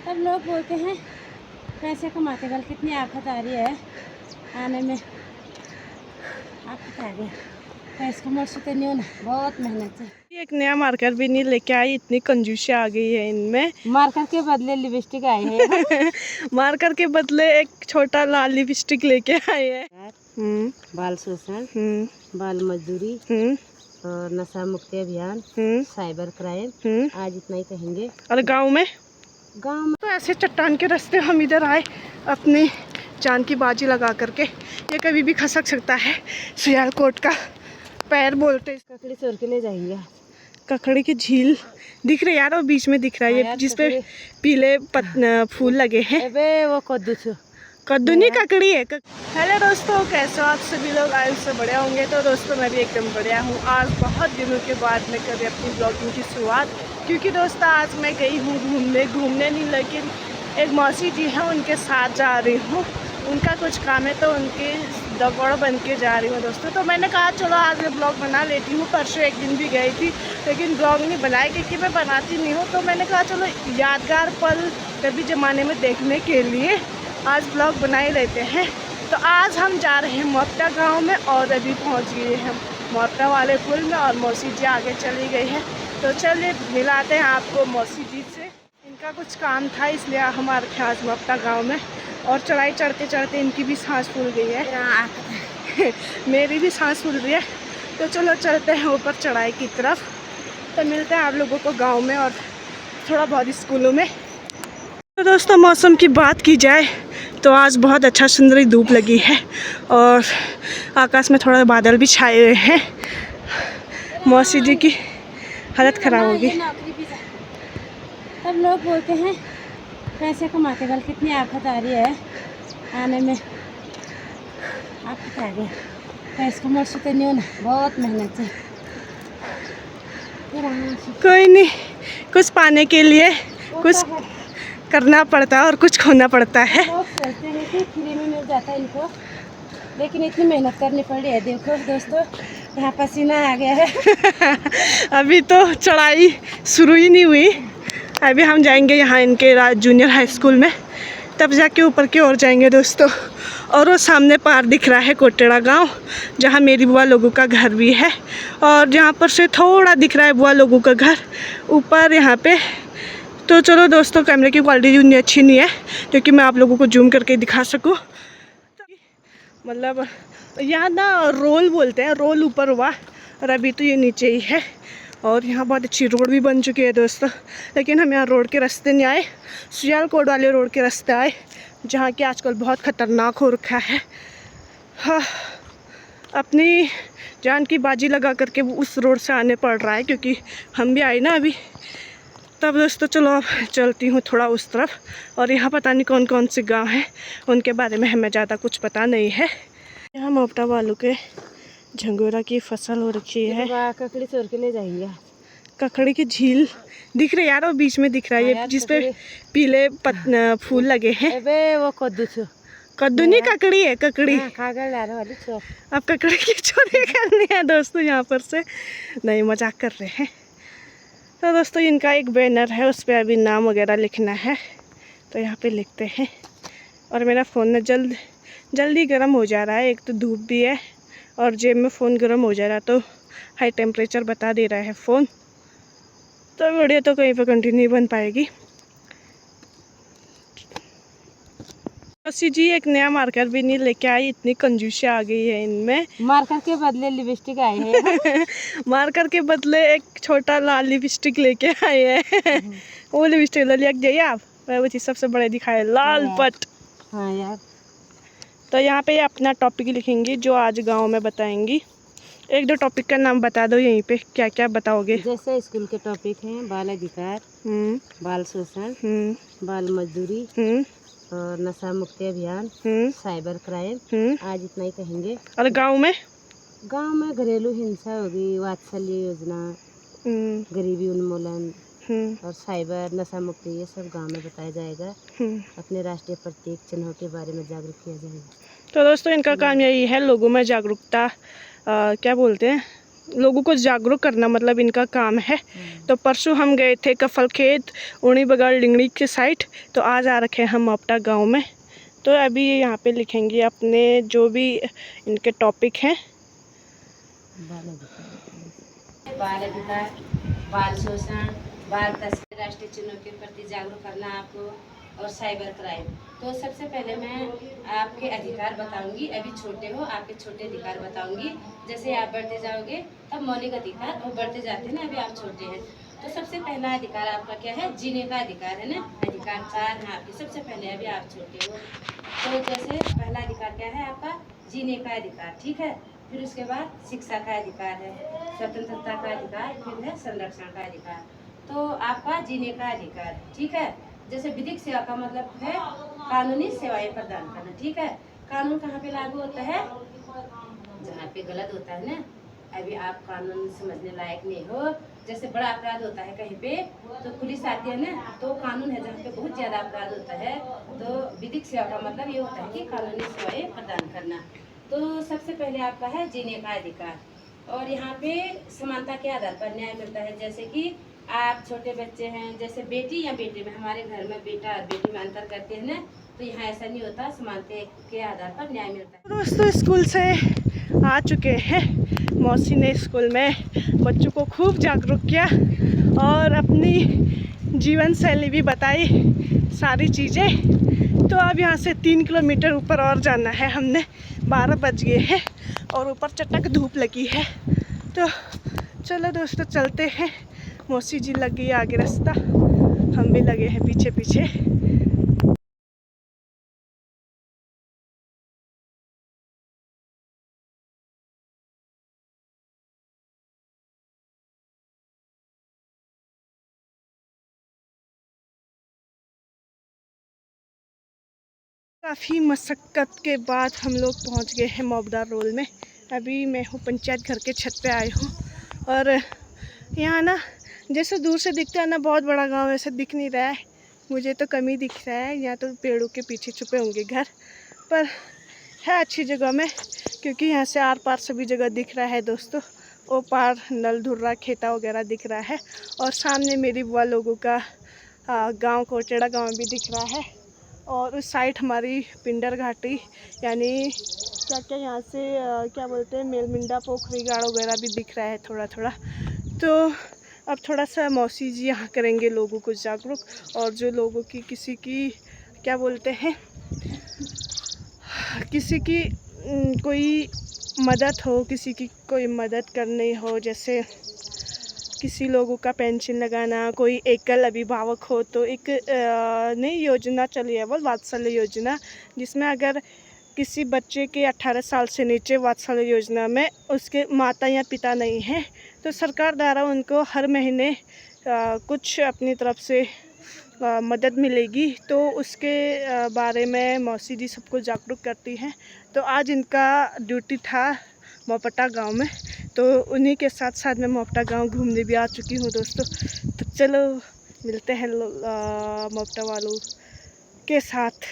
सब लोग बोलते हैं पैसे कमाते कल कितनी आफत आ रही है आने में, आफत आ गई। पैसे मोर्चे तो नहीं होना, बहुत मेहनत है। एक नया मार्कर भी नहीं लेके आई, इतनी कंजूसी आ गई है इनमें। मार्कर के बदले लिपस्टिक आई है। मार्कर के बदले एक छोटा लाल लिपस्टिक लेके आए हैं। बाल शोषण, बाल मजदूरी और नशा मुक्ति अभियान, साइबर क्राइम, आज इतना ही कहेंगे। और गांव में तो ऐसे चट्टान के रास्ते हम इधर आए अपनी जान की बाजी लगा करके। ये कभी भी खसक सकता है। सियालकोट का पैर बोलते। ककड़ी चोर के ले जाएंगे। ककड़ी की झील दिख रही है यार, वो बीच में दिख रहा है, जिसपे पीले फूल लगे हैं। वो कद्दू नहीं, ककड़ी है। हेलो दोस्तों, कैसे हो आप सभी लोग? आयु से बड़े होंगे। तो दोस्तों मैं भी एकदम बढ़िया हूँ। आज बहुत दिनों के बाद मैं करी अपनी ब्लॉगिंग की शुरुआत, क्योंकि दोस्तों आज मैं गई हूँ घूमने नहीं, लेकिन एक मौसी जी हैं उनके साथ जा रही हूँ। उनका कुछ काम है तो उनके दगड़ बन के जा रही हूँ दोस्तों। तो मैंने कहा चलो आज मैं ब्लॉग बना लेती हूँ। परसों एक दिन भी गई थी लेकिन ब्लॉग नहीं बनाया, क्योंकि मैं बनाती नहीं हूँ। तो मैंने कहा चलो यादगार पल कभी ज़माने में देखने के लिए आज ब्लॉग बना ही लेते हैं। तो आज हम जा रहे हैं मोपटा गांव में और अभी पहुंच गए हैं मोपटा वाले पुल में और मौसी जी आगे चली गई है। तो चलिए मिलाते हैं आपको मौसी जी से। इनका कुछ काम था इसलिए हम आ रखे आज मोपटा गांव में। और चढ़ाई चढ़ते चढ़ते इनकी भी सांस फूल गई है। मेरी भी सांस फूल रही है। तो चलो चलते हैं ऊपर चढ़ाई की तरफ। तो मिलते हैं आप लोगों को गाँव में और थोड़ा बहुत स्कूलों में। तो दोस्तों मौसम की बात की जाए तो आज बहुत अच्छा सुंदर धूप लगी है और आकाश में थोड़ा बादल भी छाए हुए हैं। मौसी जी की हालत ख़राब होगी। सब लोग बोलते हैं पैसे कमाते कल कितनी आफत आ रही है आने में, आफत आ गई। पैसे मोर्चे तो नहीं होना, बहुत मेहनत है। कोई नहीं, कुछ पाने के लिए कुछ करना पड़ता है और कुछ खोना पड़ता है। लोग सोचते हैं कि फ्री में मिल जाता है इनको, लेकिन इतनी मेहनत करनी पड़ रही है। देखो दोस्तों यहाँ पसीना आ गया है। अभी तो चढ़ाई शुरू ही नहीं हुई। अभी हम जाएंगे यहाँ इनके जूनियर हाई स्कूल में, तब जाके ऊपर की ओर जाएंगे दोस्तों। और वो सामने पार दिख रहा है कोटेड़ा गांव, जहाँ मेरी बुआ लोगों का घर भी है। और जहाँ पर से थोड़ा दिख रहा है बुआ लोगों का घर ऊपर यहाँ पे। तो चलो दोस्तों कैमरे की क्वालिटी उतनी अच्छी नहीं है क्योंकि मैं आप लोगों को जूम करके दिखा सकूं। मतलब यहाँ ना रोल बोलते हैं, रोल ऊपर हुआ और अभी तो ये नीचे ही है। और यहाँ बहुत अच्छी रोड भी बन चुकी है दोस्तों, लेकिन हम यहाँ रोड के रास्ते नहीं आए, सियालकोट वाले रोड के रास्ते आए, जहाँ कि आजकल बहुत ख़तरनाक हो रखा है। हाँ, अपनी जान की बाजी लगा करके उस रोड से आने पड़ रहा है क्योंकि हम भी आए ना अभी। तब दोस्तों चलो अब चलती हूँ थोड़ा उस तरफ। और यहाँ पता नहीं कौन कौन से गांव हैं, उनके बारे में हमें ज़्यादा कुछ पता नहीं है। यहाँ मोपटा वालों के झंगोरा की फसल हो रखी है। ककड़ी चोर के ले जाएंगे। ककड़ी की झील दिख रही है यार, वो बीच में दिख रहा है, जिसपे पीले फूल लगे हैं। वो कद्दू नहीं, ककड़ी है, ककड़ी। वाली अब ककड़ी की चोरी करनी है दोस्तों यहाँ पर से, नहीं मजाक कर रहे हैं। तो दोस्तों इनका एक बैनर है, उस पर अभी नाम वगैरह लिखना है, तो यहाँ पे लिखते हैं। और मेरा फ़ोन ना जल्दी गर्म हो जा रहा है, एक तो धूप भी है और जेब में फ़ोन गर्म हो जा रहा है, तो हाई टेम्परेचर बता दे रहा है फ़ोन। तो वीडियो तो कहीं पर कंटिन्यू बन पाएगी। मौसी जी एक नया मार्कर भी नहीं लेके आई, इतनी कंजूसी आ गई है इनमें। मार्कर के बदले लिपस्टिक आई है। मार्कर के बदले एक छोटा लाल लिपस्टिक लेके आए हैं। वो लिपस्टिक ले जाइए आप, वो चीज़ सबसे बड़े दिखाए लाल पट। हाँ यार। तो यहाँ पे अपना टॉपिक लिखेंगी जो आज गांव में बताएंगी। एक दो टॉपिक का नाम बता दो यहीं पे, क्या क्या बताओगे? जैसे स्कूल के टॉपिक हैं बाल अधिकार, बाल शोषण, बाल मजदूरी और नशा मुक्ति अभियान, साइबर क्राइम, आज इतना ही कहेंगे। और गांव में घरेलू हिंसा होगी, वात्सल्य योजना, गरीबी उन्मूलन और साइबर नशा मुक्ति, ये सब गांव में बताया जाएगा। अपने राष्ट्रीय प्रतीक चिन्हों के बारे में जागरूक किया जाएगा। तो दोस्तों इनका काम यही है, लोगों में जागरूकता क्या बोलते हैं, लोगों को जागरूक करना मतलब इनका काम है। तो परसों हम गए थे कफल खेत, उड़ी बगल लिंगड़ी के साइड, तो आज आ रखे हैं हम मोपटा गांव में। तो अभी यहाँ पे लिखेंगे अपने जो भी इनके टॉपिक हैं। बाल अधिकार, बाल शोषण, बाल तस्करी, राष्ट्रीय चिन्हों के प्रति जागरूक करना आपको, और साइबर क्राइम। तो सबसे पहले मैं आपके अधिकार बताऊंगी। अभी छोटे हो, आपके छोटे अधिकार बताऊंगी। जैसे आप बढ़ते जाओगे तब मौलिक अधिकार वो बढ़ते जाते हैं ना, अभी आप छोटे हैं। तो सबसे पहला अधिकार आपका क्या है? जीने का अधिकार है ना। अधिकार 4 हैं आपके। सबसे पहले अभी आप छोटे हो, तो जैसे पहला अधिकार क्या है आपका? जीने का अधिकार, ठीक है। फिर उसके बाद शिक्षा का अधिकार है, स्वतंत्रता का अधिकार, फिर है संरक्षण का अधिकार। तो आपका जीने का अधिकार है, ठीक है। जैसे विधिक सेवा का मतलब है कानूनी सेवाएं प्रदान करना, ठीक है। कानून कहाँ पे लागू होता है? जहाँ पे गलत होता है ना। अभी आप कानून समझने लायक नहीं हो। जैसे बड़ा अपराध होता है कहीं पे, तो पुलिस आती है ना, तो कानून है जहाँ पे बहुत ज्यादा अपराध होता है, तो विधिक सेवा का मतलब ये होता है कि कानूनी सेवाएं प्रदान करना। तो सबसे पहले आपका है जीने का अधिकार, और यहाँ पे समानता के आधार पर न्याय मिलता है। जैसे कि आप छोटे बच्चे हैं, जैसे बेटी या बेटे में, हमारे घर में बेटा और बेटी में अंतर करते हैं ना, तो यहाँ ऐसा नहीं होता, समानता के आधार पर न्याय मिलता है। दोस्तों स्कूल से आ चुके हैं। मौसी ने स्कूल में बच्चों को खूब जागरूक किया और अपनी जीवन शैली भी बताई, सारी चीज़ें। तो अब यहाँ से 3 किलोमीटर ऊपर और जाना है हमने। 12 बज गए हैं और ऊपर चटक धूप लगी है। तो चलो दोस्तों चलते हैं। मौसी जी लग गई आगे रास्ता, हम भी लगे हैं पीछे पीछे। काफ़ी मशक्क़त के बाद हम लोग पहुंच गए हैं मोपटा रोल में। अभी मैं हूँ पंचायत घर के छत पे आई हूँ, और यहाँ ना जैसे दूर से दिखता है ना बहुत बड़ा गांव, ऐसे दिख नहीं रहा है। मुझे तो कम ही दिख रहा है। यहाँ तो पेड़ों के पीछे छुपे होंगे घर, पर है अच्छी जगह में, क्योंकि यहाँ से आर पार सभी जगह दिख रहा है दोस्तों। वो पार नल धुर्रा खेता वगैरह दिख रहा है, और सामने मेरी बुआ लोगों का गाँव कोटेड़ा गाँव भी दिख रहा है। और उस साइड हमारी पिंडर घाटी, यानी क्या क्या यहाँ से क्या बोलते हैं, मेलमिंडा पोखरी गाड़ वगैरह भी दिख रहा है थोड़ा थोड़ा। तो अब थोड़ा सा मौसी जी यहाँ करेंगे लोगों को जागरूक, और जो लोगों की किसी की क्या बोलते हैं, किसी की कोई मदद हो, किसी की कोई मदद करनी हो, जैसे किसी लोगों का पेंशन लगाना, कोई एकल अभिभावक हो, तो एक नई योजना चली है वो वात्सल्य योजना, जिसमें अगर किसी बच्चे के 18 साल से नीचे वात्सल्य योजना में उसके माता या पिता नहीं हैं, तो सरकार द्वारा उनको हर महीने कुछ अपनी तरफ से मदद मिलेगी। तो उसके बारे में मौसी जी सबको जागरूक करती हैं। तो आज इनका ड्यूटी था मोपटा गांव में, तो उन्हीं के साथ साथ मैं मोपटा गांव घूमने भी आ चुकी हूँ दोस्तों। तो चलो मिलते हैं मोपटा वालों के साथ।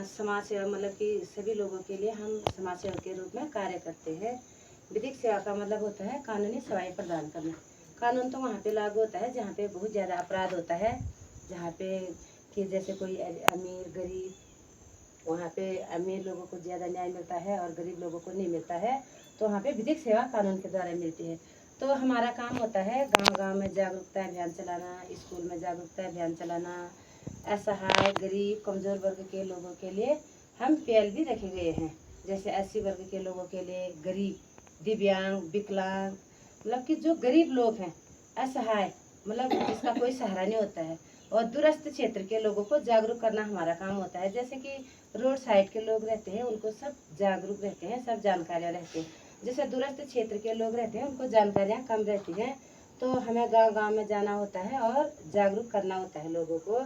समाज सेवा मतलब कि सभी लोगों के लिए हम समाज सेवा के रूप में कार्य करते हैं। विधिक सेवा का मतलब होता है कानूनी सेवाएं प्रदान करना। कानून तो वहाँ पे लागू होता है जहाँ पे बहुत ज़्यादा अपराध होता है, जहाँ पे कि जैसे कोई अमीर गरीब, वहाँ पे अमीर लोगों को ज़्यादा न्याय मिलता है और गरीब लोगों को नहीं मिलता है, तो वहाँ पे विधिक सेवा कानून के द्वारा मिलती है। तो हमारा काम होता है गांव गांव में जागरूकता अभियान चलाना, स्कूल में जागरूकता अभियान चलाना। असहाय गरीब कमज़ोर वर्ग के लोगों के लिए हम पहल भी रखे गए हैं, जैसे 80 वर्ग के लोगों के लिए, गरीब, दिव्यांग, विकलांग, मतलब कि जो गरीब लोग हैं, असहाय मतलब जिसका कोई सहारा नहीं होता है, और दूरस्थ क्षेत्र के लोगों को जागरूक करना हमारा काम होता है। जैसे कि रोड साइड के लोग रहते हैं उनको सब जागरूक रहते हैं, सब जानकारियाँ रहती हैं। जैसे दूरस्थ क्षेत्र के लोग रहते हैं उनको जानकारियाँ कम रहती हैं, तो हमें गांव गांव में जाना होता है और जागरूक करना होता है लोगों को,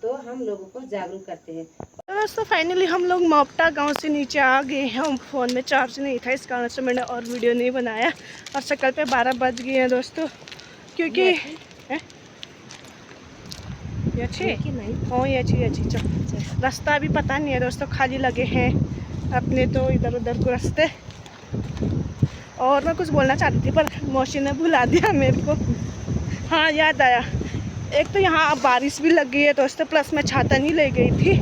तो हम लोगों को जागरूक करते हैं। दोस्तों फाइनली हम लोग मोपटा गांव से नीचे आ गए हैं। फ़ोन में चार्ज नहीं था, इस कारण से मैंने और वीडियो नहीं बनाया, और शक्ल पे 12 बज गए हैं दोस्तों, क्योंकि ये अच्छी हाँ ये अच्छी चल। रास्ता अभी पता नहीं है दोस्तों, खाली लगे हैं अपने तो इधर उधर को रास्ते। और मैं कुछ बोलना चाहती थी पर मौसी ने भुला दिया मेरे को। हाँ याद आया, एक तो यहाँ बारिश भी लग गई है दोस्तों, प्लस मैं छाता नहीं ले गई थी।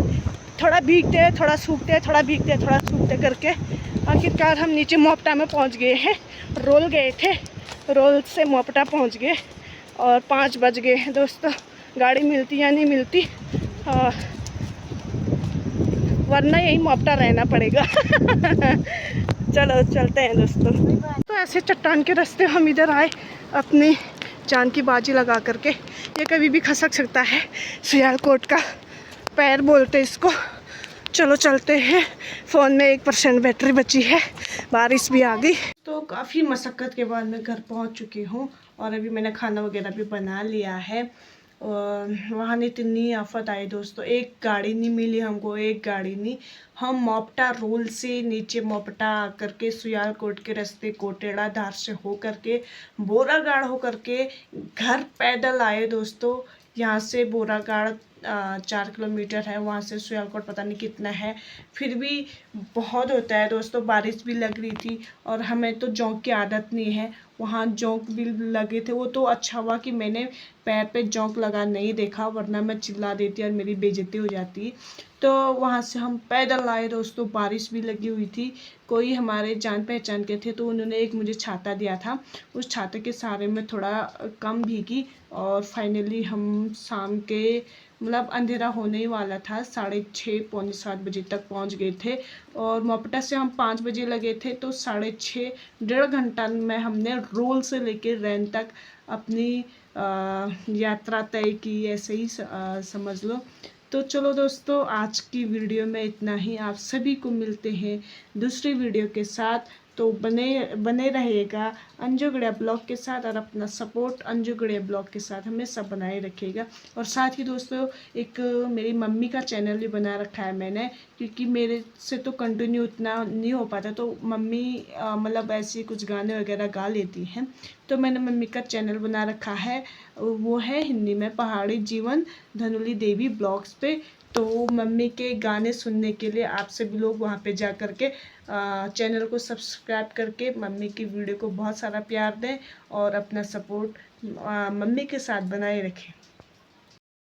थोड़ा भीगते थोड़ा सूखते, थोड़ा भीगते थोड़ा सूखते करके आखिरकार हम नीचे मोपटा में पहुँच गए हैं। रोल गए थे, रोल से मोपटा पहुँच गए और 5 बज गए दोस्तों। गाड़ी मिलती या नहीं मिलती, वरना यही मोपटा रहना पड़ेगा। चलो चलते हैं दोस्तों। तो ऐसे चट्टान के रास्ते हम इधर आए अपनी जान की बाजी लगा करके। ये कभी भी खसक सकता है, सियालकोट का पैर बोलते इसको। चलो चलते हैं। फ़ोन में 1% बैटरी बची है, बारिश भी आ गई। तो काफ़ी मशक्क़त के बाद मैं घर पहुंच चुकी हूं और अभी मैंने खाना वगैरह भी बना लिया है। और वहाँ इतनी आफत आई दोस्तों, एक गाड़ी नहीं मिली हमको, एक गाड़ी नहीं। हम मोपटा रोल से नीचे मोपटा करके सियालकोट के रास्ते कोटेड़ा धार से हो करके बोरागाड़ हो करके घर पैदल आए दोस्तों। यहाँ से बोरागाड़ 4 किलोमीटर है, वहाँ से सियालकोट पता नहीं कितना है, फिर भी बहुत होता है दोस्तों। बारिश भी लग रही थी और हमें तो जोंक की आदत नहीं है, वहाँ जोंक भी लगे थे। वो तो अच्छा हुआ कि मैंने पैर पे जोंक लगा नहीं देखा, वरना मैं चिल्ला देती और मेरी बेइज्जती हो जाती। तो वहाँ से हम पैदल आए दोस्तों, बारिश भी लगी हुई थी। कोई हमारे जान पहचान के थे तो उन्होंने एक मुझे छाता दिया था, उस छाते के सहारे में थोड़ा कम भीगी। और फाइनली हम शाम के मतलब अंधेरा होने ही वाला था, 6:30 पौने 7 बजे तक पहुंच गए थे। और मोपटा से हम 5 बजे लगे थे, तो 6:30 डेढ़ घंटा में हमने रोल से लेके रैन तक अपनी यात्रा तय की, ऐसे ही समझ लो। तो चलो दोस्तों, आज की वीडियो में इतना ही। आप सभी को मिलते हैं दूसरी वीडियो के साथ। तो बने रहिएगा अंजू गड़िया ब्लॉग के साथ और अपना सपोर्ट अंजू गड़िया ब्लॉग के साथ हमेशा बनाए रखिएगा। और साथ ही दोस्तों, एक मेरी मम्मी का चैनल भी बना रखा है मैंने, क्योंकि मेरे से तो कंटिन्यू उतना नहीं हो पाता। तो मम्मी मतलब ऐसे कुछ गाने वगैरह गा लेती हैं, तो मैंने मम्मी का चैनल बना रखा है। वो है हिंदी में पहाड़ी जीवन धनुली देवी ब्लॉग्स पे। तो मम्मी के गाने सुनने के लिए आप सभी लोग वहाँ पे जा कर के चैनल को सब्सक्राइब करके मम्मी की वीडियो को बहुत सारा प्यार दें और अपना सपोर्ट मम्मी के साथ बनाए रखें।